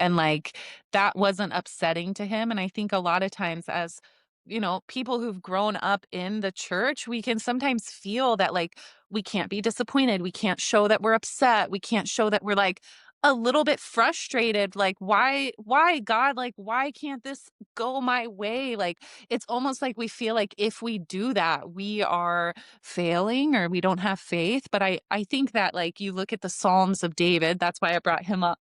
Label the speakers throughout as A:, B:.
A: And like that wasn't upsetting to him. And I think a lot of times as people who've grown up in the church, we can sometimes feel that like we can't be disappointed. We can't show that we're upset. We can't show that we're like a little bit frustrated. Like, why, God? Like, why can't this go my way? Like, it's almost like we feel like if we do that, we are failing or we don't have faith. But I think that like you look at the Psalms of David, that's why I brought him up.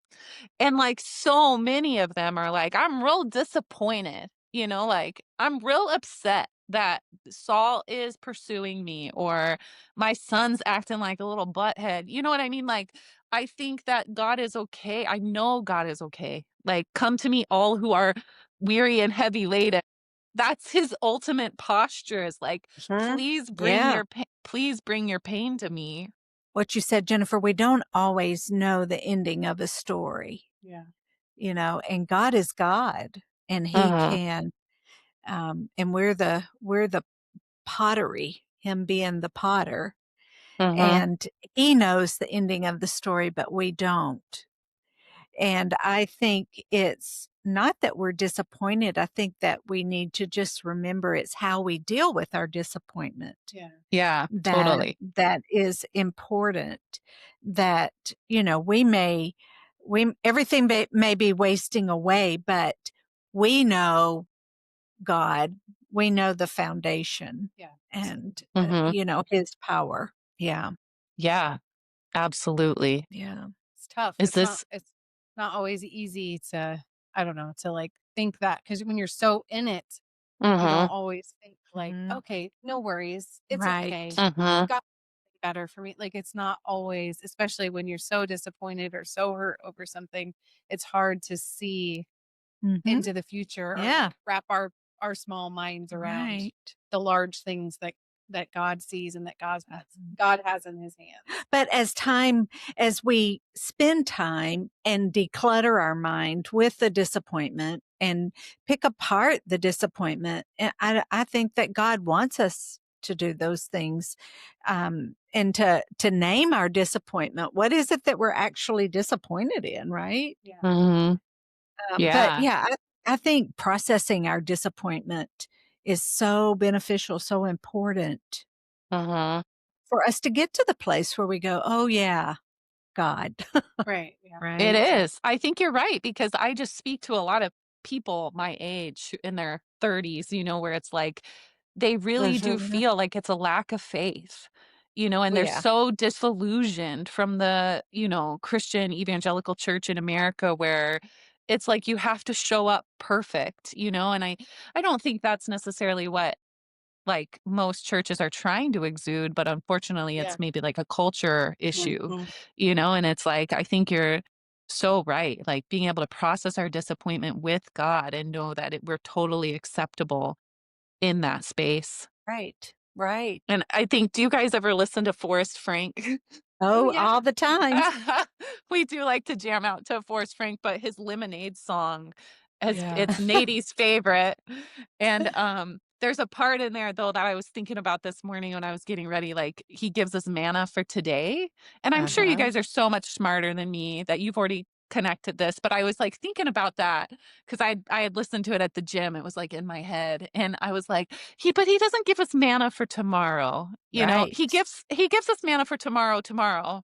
A: And like so many of them are like, I'm real disappointed, like I'm real upset that Saul is pursuing me or my son's acting like a little butthead. You know what I mean? Like, I think that God is okay. I know God is okay. Like, come to me, all who are weary and heavy laden. That's his ultimate posture is like,
B: Mhm.
A: please bring
B: Yeah.
A: your please bring your pain to me.
B: What you said, Jennifer, we don't always know the ending of a story,
C: Yeah.
B: and God is God, and he
A: Uh-huh.
B: can, and we're the pottery, him being the potter,
A: Uh-huh.
B: and he knows the ending of the story, but we don't. And I think it's not that we're disappointed. I think that we need to just remember it's how we deal with our disappointment
C: Yeah.
A: Yeah,
B: that
A: totally.
B: that is important. That, we everything may be wasting away, but we know God, we know the foundation
C: Yeah.
B: and,
A: Mhm.
B: his power. Yeah.
A: Yeah, absolutely.
B: Yeah.
C: It's tough.
A: Is this
C: It's not always easy to, I don't know, to like think that because when you're so in it, you don't
A: Mhm.
C: always think like,
B: Mhm.
C: okay, no worries. It's
B: Right.
C: okay.
A: Mhm.
C: God better for me. Like it's not always, especially when you're so disappointed or so hurt over something, it's hard to see
B: Mhm.
C: into the future or
B: Yeah.
C: like wrap our small minds around
B: Right.
C: the large things that God sees and that
B: Mhm.
C: God has in his hands.
B: But as we spend time and declutter our mind with the disappointment and pick apart the disappointment, I think that God wants us to do those things, and to name our disappointment. What is it that we're actually disappointed in, right?
C: Yeah.
A: Mhm.
B: But
A: Yeah.
B: yeah, I think processing our disappointment is so beneficial, so important
A: Mhm.
B: for us to get to the place where we go, "Oh yeah, God."
C: Right. Yeah.
A: It
B: Right?
A: is. I think you're right because I just speak to a lot of people my age in their 30s, where it's like they really do
B: Mhm.
A: feel like it's a lack of faith, and
B: Oh,
A: they're
B: yeah.
A: so disillusioned from the, Christian evangelical church in America where it's like you have to show up perfect, and I don't think that's necessarily what like most churches are trying to exude, but unfortunately
C: Yeah.
A: it's maybe like a culture issue,
B: Mhm.
A: and it's like I think you're so right. Like being able to process our disappointment with God and know that we're totally acceptable in that space.
B: Right. Right.
A: And I think, do you guys ever listen to Forrest Frank?
C: Oh
B: Oh,
C: yeah.
B: all the time.
A: We do like to jam out to Forrest Frank, but his Lemonade song
B: Yeah.
A: it's Nadie's favorite. And there's a part in there though that I was thinking about this morning when I was getting ready. Like he gives us manna for today. And I'm sure you
B: Uh-huh.
A: guys are so much smarter than me that you've already connected this, but I was like thinking about that because I had listened to it at the gym. It was like in my head. And I was like, he doesn't give us manna for tomorrow. He
B: Right.
A: gives us manna for tomorrow.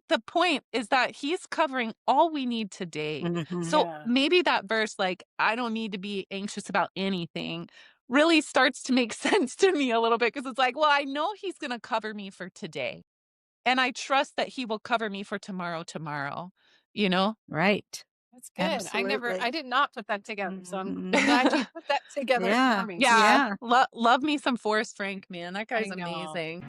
A: The point is that he's covering all we need today.
B: Mhm.
A: So
C: Yeah.
A: maybe that verse, like, I don't need to be anxious about anything, really starts to make sense to me a little bit because it's like, well, I know he's going to cover me for today. And I trust that he will cover me for tomorrow, you know?
B: Right.
C: That's good.
B: Absolutely.
C: I did not put that together. So I'm
B: Mhm.
C: glad you put that together for
B: Yeah.
C: me.
A: Yeah.
B: Yeah.
A: Love me some Forrest Frank, man. That
C: I
A: guy's
C: know.
A: amazing.